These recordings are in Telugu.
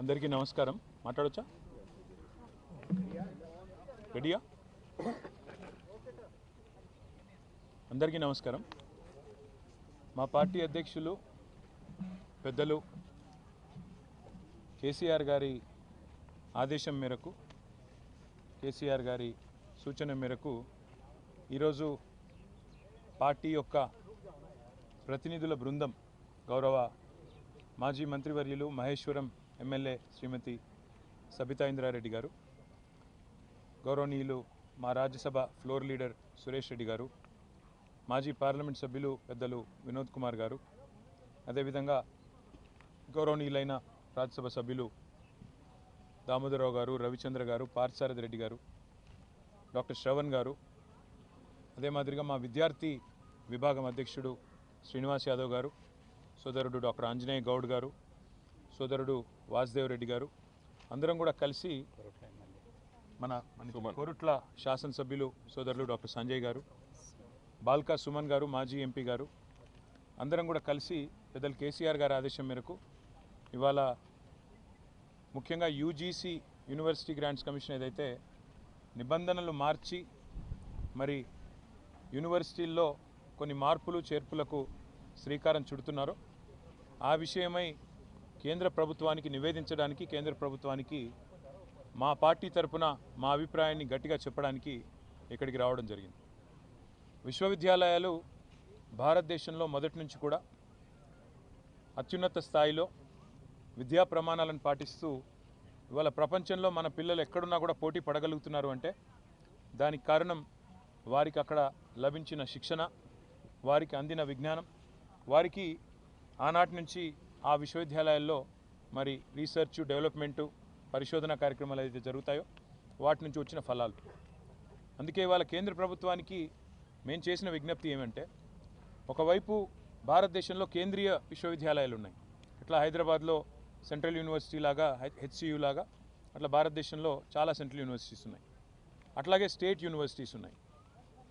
అందరికీ నమస్కారం. మాట్లాడొచ్చా? రెడీయా? అందరికీ నమస్కారం. మా పార్టీ అధ్యక్షులు పెద్దలు కేసీఆర్ గారి ఆదేశం మేరకు, కేసీఆర్ గారి సూచన మేరకు ఈరోజు పార్టీ యొక్క ప్రతినిధుల బృందం గౌరవ మాజీ మంత్రివర్యులు మహేశ్వరం ఎమ్మెల్యే శ్రీమతి సబితా ఇంద్రారెడ్డి గారు, గౌరవనీయులు మా రాజ్యసభ ఫ్లోర్ లీడర్ సురేష్ రెడ్డి గారు, మాజీ పార్లమెంట్ సభ్యులు పెద్దలు వినోద్ కుమార్ గారు, అదేవిధంగా గౌరవనీయులైన రాజ్యసభ సభ్యులు దామోదరరావు గారు, రవిచంద్ర గారు, పార్థసారథి రెడ్డి గారు, డాక్టర్ శ్రవణ్ గారు, అదే మాదిరిగా మా విద్యార్థి విభాగం అధ్యక్షుడు శ్రీనివాస్ యాదవ్ గారు, సోదరుడు డాక్టర్ ఆంజనేయ గౌడ్ గారు, సోదరుడు వాసుదేవ్ రెడ్డి గారు, అందరం కూడా కలిసి మన కోరుట్ల శాసనసభ్యులు సోదరులు డాక్టర్ సంజయ్ గారు, బాల్కా సుమన్ గారు, మాజీ ఎంపీ గారు, అందరం కూడా కలిసి పెద్దలు కేసీఆర్ గారి ఆదేశం మేరకు ఇవాళ ముఖ్యంగా యూజీసీ యూనివర్సిటీ గ్రాంట్స్ కమిషన్ ఏదైతే నిబంధనలు మార్చి మరి యూనివర్సిటీల్లో కొన్ని మార్పులు చేర్పులకు శ్రీకారం చుడుతున్నారో ఆ విషయమై కేంద్ర ప్రభుత్వానికి నివేదించడానికి, కేంద్ర ప్రభుత్వానికి మా పార్టీ తరపున మా అభిప్రాయాన్ని గట్టిగా చెప్పడానికి ఇక్కడికి రావడం జరిగింది. విశ్వవిద్యాలయాలు భారతదేశంలో మొదటి నుంచి కూడా అత్యున్నత స్థాయిలో విద్యా ప్రమాణాలను పాటిస్తూ ఇవాళ ప్రపంచంలో మన పిల్లలు ఎక్కడున్నా కూడా పోటీ పడగలుగుతున్నారు అంటే దానికి కారణం వారికి అక్కడ లభించిన శిక్షణ, వారికి అందిన విజ్ఞానం, వారికి ఆనాటి నుంచి ఆ విశ్వవిద్యాలయాల్లో మరి రీసెర్చ్, డెవలప్మెంటు, పరిశోధన కార్యక్రమాలు ఏదైతే జరుగుతాయో వాటి నుంచి వచ్చిన ఫలాలు. అందుకే ఇవాళ కేంద్ర ప్రభుత్వానికి మేము చేసిన విజ్ఞప్తి ఏమంటే, ఒకవైపు భారతదేశంలో కేంద్రీయ విశ్వవిద్యాలయాలు ఉన్నాయి. ఇట్లా హైదరాబాద్లో సెంట్రల్ యూనివర్సిటీ లాగా, హెచ్సియు లాగా అట్లా భారతదేశంలో చాలా సెంట్రల్ యూనివర్సిటీస్ ఉన్నాయి. అట్లాగే స్టేట్ యూనివర్సిటీస్ ఉన్నాయి.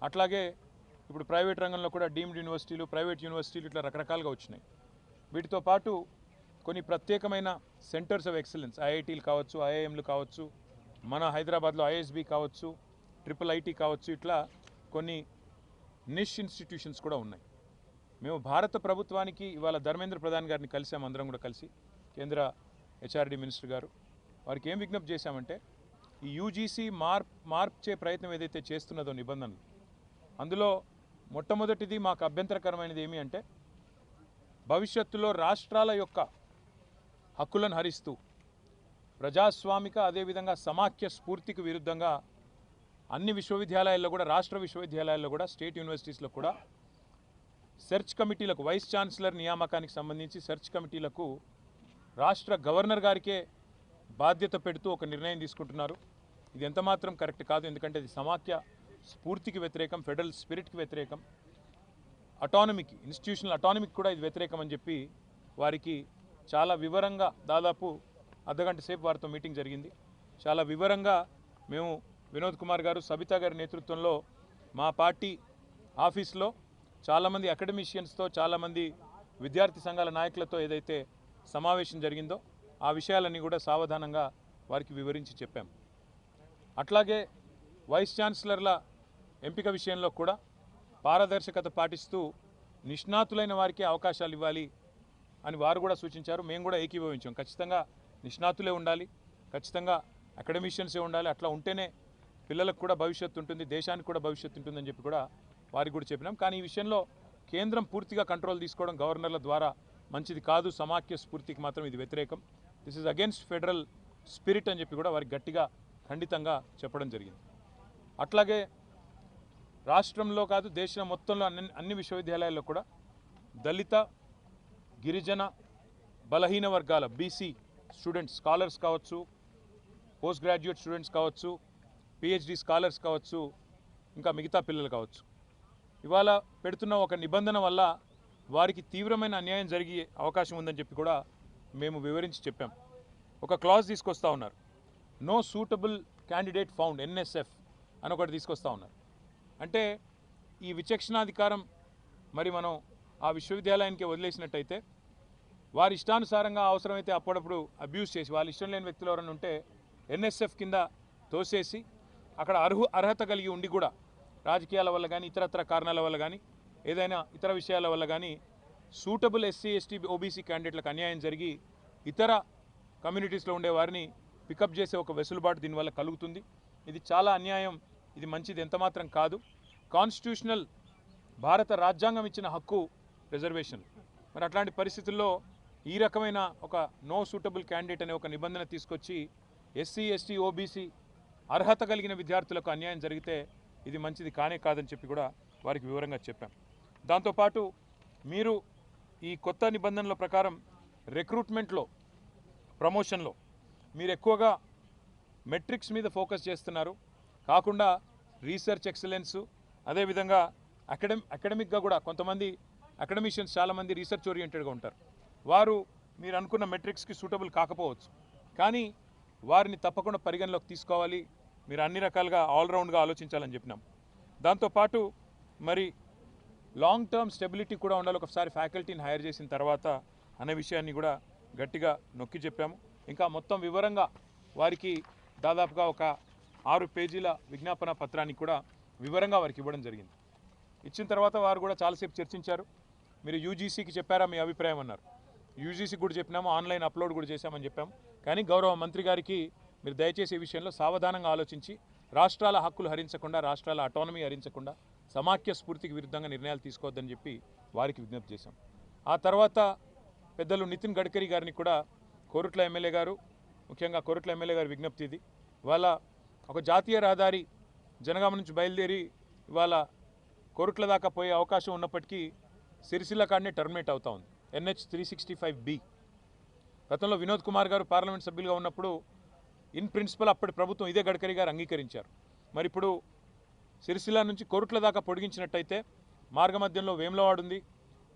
అట్లాగే ఇప్పుడు ప్రైవేట్ రంగంలో కూడా డీమ్డ్ యూనివర్సిటీలు, ప్రైవేట్ యూనివర్సిటీలు ఇట్లా రకరకాలుగా వచ్చినాయి. వీటితో పాటు కొన్ని ప్రత్యేకమైన సెంటర్స్ ఆఫ్ ఎక్సలెన్స్, ఐఐటీలు కావచ్చు, ఐఐఎంలు కావచ్చు, మన హైదరాబాద్లో ఐఎస్బి కావచ్చు, IIIT కావచ్చు, ఇట్లా కొన్ని నిష్ ఇన్స్టిట్యూషన్స్ కూడా ఉన్నాయి. మేము భారత ప్రభుత్వానికి ఇవాళ ధర్మేంద్ర ప్రధాన్ గారిని కలిసాము, అందరం కూడా కలిసి, కేంద్ర హెచ్ఆర్డి మినిస్టర్ గారు. వారికి ఏం విజ్ఞప్తి చేశామంటే, ఈ యూజీసీ మార్చే ప్రయత్నం ఏదైతే చేస్తున్నదో నిబంధనలు, అందులో మొట్టమొదటిది మాకు అభ్యంతరకరమైనది ఏమి అంటే, భవిష్యత్తులో రాష్ట్రాల యొక్క హక్కులను హరిస్తూ ప్రజాస్వామిక అదేవిధంగా సమాఖ్య స్ఫూర్తికి విరుద్ధంగా అన్ని విశ్వవిద్యాలయాల్లో కూడా, రాష్ట్ర విశ్వవిద్యాలయాల్లో కూడా, స్టేట్ యూనివర్సిటీస్లో కూడా సెర్చ్ కమిటీలకు, వైస్ ఛాన్సలర్ నియామకానికి సంబంధించి సెర్చ్ కమిటీలకు రాష్ట్ర గవర్నర్ గారికే బాధ్యత పెడుతూ ఒక నిర్ణయం తీసుకుంటున్నారు. ఇది ఎంతమాత్రం కరెక్ట్ కాదు. ఎందుకంటే ఇది సమాఖ్య స్ఫూర్తికి వ్యతిరేకం, ఫెడరల్ స్పిరిట్కి వ్యతిరేకం, అటానమీకి, ఇన్స్టిట్యూషనల్ అటానమీకి కూడా ఇది వ్యతిరేకం అని చెప్పి వారికి చాలా వివరంగా, దాదాపు అర్ధగంట సేపు వారితో మీటింగ్ జరిగింది. చాలా వివరంగా మేము వినోద్ కుమార్ గారు, సబితా గారి నేతృత్వంలో మా పార్టీ ఆఫీస్లో చాలామంది అకాడమిషియన్స్తో, చాలామంది విద్యార్థి సంఘాల నాయకులతో ఏదైతే సమావేశం జరిగిందో ఆ విషయాలన్నీ కూడా సావధానంగా వారికి వివరించి చెప్పాం. అట్లాగే వైస్ ఛాన్సలర్ల ఎంపిక విషయంలో కూడా పారదర్శకత పాటిస్తూ నిష్ణాతులైన వారికి అవకాశాలు ఇవ్వాలి అని వారు కూడా సూచించారు. మేము కూడా ఏకీభవించాం. ఖచ్చితంగా నిష్ణాతులే ఉండాలి, ఖచ్చితంగా అకాడమిషియన్సే ఉండాలి. అట్లా ఉంటేనే పిల్లలకు కూడా భవిష్యత్తు ఉంటుంది, దేశానికి కూడా భవిష్యత్తు ఉంటుందని చెప్పి కూడా వారికి కూడా చెప్పినాం. కానీ ఈ విషయంలో కేంద్రం పూర్తిగా కంట్రోల్ తీసుకోవడం గవర్నర్ల ద్వారా మంచిది కాదు, సమాఖ్య స్ఫూర్తికి మాత్రం ఇది వ్యతిరేకం, this is against federal spirit అని చెప్పి కూడా వారికి గట్టిగా ఖండితంగా చెప్పడం జరిగింది. అట్లాగే రాష్ట్రంలో కాదు, దేశం మొత్తంలో అన్ని విశ్వవిద్యాలయాల్లో కూడా దళిత, గిరిజన, బలహీన వర్గాల బీసీ స్టూడెంట్స్, స్కాలర్స్ కావచ్చు, పోస్ట్ గ్రాడ్యుయేట్ స్టూడెంట్స్ కావచ్చు, పిహెచ్డి స్కాలర్స్ కావచ్చు, ఇంకా మిగతా పిల్లలు కావచ్చు, ఇవాళ పెడుతున్న ఒక నిబంధన వల్ల వారికి తీవ్రమైన అన్యాయం జరిగే అవకాశం ఉందని చెప్పి కూడా మేము వివరించి చెప్పాం. ఒక క్లాజ్ తీసుకొస్తా ఉన్నారు, no suitable candidate found, NSF అని ఒకటి తీసుకొస్తా ఉన్నారు. అంటే ఈ విచక్షణాధికారం మరి మనం ఆ విశ్వవిద్యాలయానికి వదిలేసినట్టయితే వారి ఇష్టానుసారంగా అవసరమైతే అప్పుడప్పుడు అబ్యూస్ చేసి వాళ్ళ ఇష్టం లేని వ్యక్తులు ఎవరైనా ఉంటే ఎన్ఎస్ఎఫ్ కింద తోసేసి అక్కడ అర్హత కలిగి ఉండి కూడా రాజకీయాల వల్ల కానీ ఇతరత్ర కారణాల వల్ల కానీ ఏదైనా ఇతర విషయాల వల్ల కానీ సూటబుల్ ఎస్సీ ఎస్టీ ఓబీసీ క్యాండిడేట్లకు అన్యాయం జరిగి ఇతర కమ్యూనిటీస్లో ఉండే వారిని పికప్ చేసే ఒక వెసులుబాటు దీనివల్ల కలుగుతుంది. ఇది చాలా అన్యాయం, ఇది మంచిది ఎంతమాత్రం కాదు. కాన్స్టిట్యూషనల్ భారత రాజ్యాంగం ఇచ్చిన హక్కు రిజర్వేషన్. మరి అట్లాంటి పరిస్థితుల్లో ఈ రకమైన ఒక నో సూటబుల్ క్యాండిడేట్ అనే ఒక నిబంధన తీసుకొచ్చి ఎస్సీ ఎస్టీ ఓబీసీ అర్హత కలిగిన విద్యార్థులకు అన్యాయం జరిగితే ఇది మంచిది కానే కాదని చెప్పి కూడా వారికి వివరంగా చెప్పాం. దాంతోపాటు మీరు ఈ కొత్త నిబంధనల ప్రకారం రిక్రూట్మెంట్లో ప్రమోషన్లో మీరు ఎక్కువగా మెట్రిక్స్ మీద ఫోకస్ చేస్తున్నారు కాకుండా రీసెర్చ్ ఎక్సలెన్స్ అదేవిధంగా అకాడమిక్గా కూడా కొంతమంది అకాడమిషియన్స్ చాలామంది రీసెర్చ్ ఓరియంటెడ్గా ఉంటారు. వారు మీరు అనుకున్న మెట్రిక్స్కి సూటబుల్ కాకపోవచ్చు, కానీ వారిని తప్పకుండా పరిగణలోకి తీసుకోవాలి. మీరు అన్ని రకాలుగా ఆల్రౌండ్గా ఆలోచించాలని చెప్పినాం. దాంతోపాటు మరి లాంగ్ టర్మ్ స్టెబిలిటీ కూడా ఉండాలి ఒకసారి ఫ్యాకల్టీని హైర్ చేసిన తర్వాత అనే విషయాన్ని కూడా గట్టిగా నొక్కి చెప్పాము. ఇంకా మొత్తం వివరంగా వారికి దాదాపుగా ఒక 6 పేజీల విజ్ఞాపన పత్రాన్ని కూడా వివరంగా వారికి ఇవ్వడం జరిగింది. ఇచ్చిన తర్వాత వారు కూడా చాలాసేపు చర్చించారు. మీరు యూజీసీకి చెప్పారా మీ అభిప్రాయం అన్నారు. యూజీసీకి కూడా చెప్పినాము, ఆన్లైన్ అప్లోడ్ కూడా చేశామని చెప్పాము. కానీ గౌరవ మంత్రి గారికి మీరు దయచేసి ఈ విషయంలో సావధానంగా ఆలోచించి రాష్ట్రాల హక్కులు హరించకుండా రాష్ట్రాల అటానమీ హరించకుండా సమాఖ్య స్ఫూర్తికి విరుద్ధంగా నిర్ణయాలు తీసుకోవద్దని చెప్పి వారికి విజ్ఞప్తి చేశాం. ఆ తర్వాత పెద్దలు నితిన్ గడ్కరీ గారిని కూడా కోరుట్ల ఎమ్మెల్యే గారు, ముఖ్యంగా కోరుట్ల ఎమ్మెల్యే గారి విజ్ఞప్తి ఇది. ఇవాళ ఒక జాతీయ రహదారి జనగామ నుంచి బయలుదేరి ఇవాళ కోరుట్ల దాకా పోయే అవకాశం ఉన్నప్పటికీ సిరిసిల్ల కాడనే టర్మినేట్ అవుతా ఉంది. NH 365B. గతంలో వినోద్ కుమార్ గారు పార్లమెంట్ సభ్యులుగా ఉన్నప్పుడు ఇన్ ప్రిన్సిపల్ అప్పటి ప్రభుత్వం ఇదే గడ్కరీ గారు అంగీకరించారు. మరి ఇప్పుడు సిరిసిల్ల నుంచి కోరుట్ల దాకా పొడిగించినట్టయితే మార్గమధ్యంలో వేములవాడ ఉంది,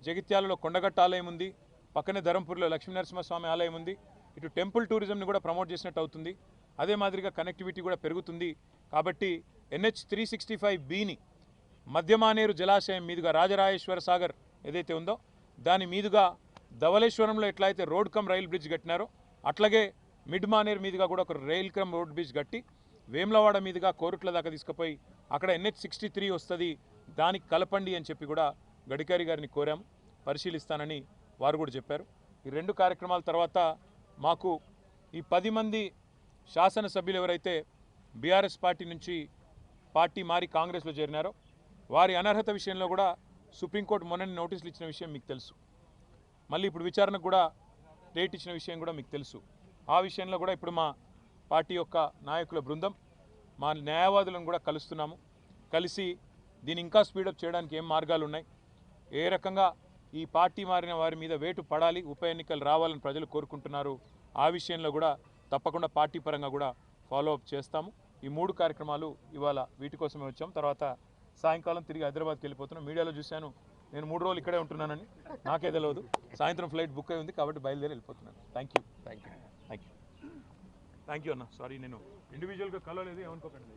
జగిత్యాలలో కొండగట్ట ఆలయం ఉంది, పక్కనే ధరంపూర్లో లక్ష్మీనరసింహస్వామి ఆలయం ఉంది. ఇటు టెంపుల్ టూరిజంని కూడా ప్రమోట్ చేసినట్టు అవుతుంది. అదే మాదిరిగా కనెక్టివిటీ కూడా పెరుగుతుంది. కాబట్టి NH 365Bని మధ్యమానేరు జలాశయం మీదుగా రాజరాజేశ్వర సాగర్ ఏదైతే ఉందో దాని మీదుగా ధవళేశ్వరంలో ఎట్లయితే రోడ్ కమ్ రైల్ బ్రిడ్జ్ కట్టినారో అట్లాగే మిడ్ మానేరు మీదుగా కూడా ఒక రైల్ కమ్ రోడ్ బ్రిడ్జ్ కట్టి వేములవాడ మీదుగా కోరుట్ల దాకా తీసుకుపోయి అక్కడ NH 63 వస్తుంది, దానికి కలపండి అని చెప్పి కూడా గడ్కరీ గారిని కోరాము. పరిశీలిస్తానని వారు కూడా చెప్పారు. ఈ 2 కార్యక్రమాల తర్వాత మాకు ఈ 10 మంది శాసనసభ్యులు ఎవరైతే బీఆర్ఎస్ పార్టీ నుంచి పార్టీ మారి కాంగ్రెస్లో చేరినారో వారి అనర్హత విషయంలో కూడా సుప్రీంకోర్టు మొన్ననే నోటీసులు ఇచ్చిన విషయం మీకు తెలుసు. మళ్ళీ ఇప్పుడు విచారణకు కూడా డేట్ ఇచ్చిన విషయం కూడా మీకు తెలుసు. ఆ విషయంలో కూడా ఇప్పుడు మా పార్టీ యొక్క నాయకుల బృందం మా న్యాయవాదులను కూడా కలుస్తున్నాము. కలిసి దీన్ని ఇంకా స్పీడప్ చేయడానికి ఏం మార్గాలు ఉన్నాయి, ఏ రకంగా ఈ పార్టీ మారిన వారి మీద వేటు పడాలి, ఉప ఎన్నికలు రావాలని ప్రజలు కోరుకుంటున్నారు, ఆ విషయంలో కూడా తప్పకుండా పార్టీ పరంగా కూడా ఫాలోఅప్ చేస్తాము. ఈ 3 కార్యక్రమాలు ఇవాళ వీటి కోసమే వచ్చాము. తర్వాత సాయంకాలం తిరిగి హైదరాబాద్కి వెళ్ళిపోతున్నాం. మీడియాలో చూశాను నేను 3 రోజులు ఇక్కడే ఉంటున్నానని, నాకే తెలియదు. సాయంత్రం ఫ్లైట్ బుక్ అయి ఉంది కాబట్టి బయలుదేరి వెళ్ళిపోతున్నాను. థ్యాంక్ యూ అన్న. సారీ నేను ఇండివిజువల్గా కలవలేదు, ఏమనుకోకండి.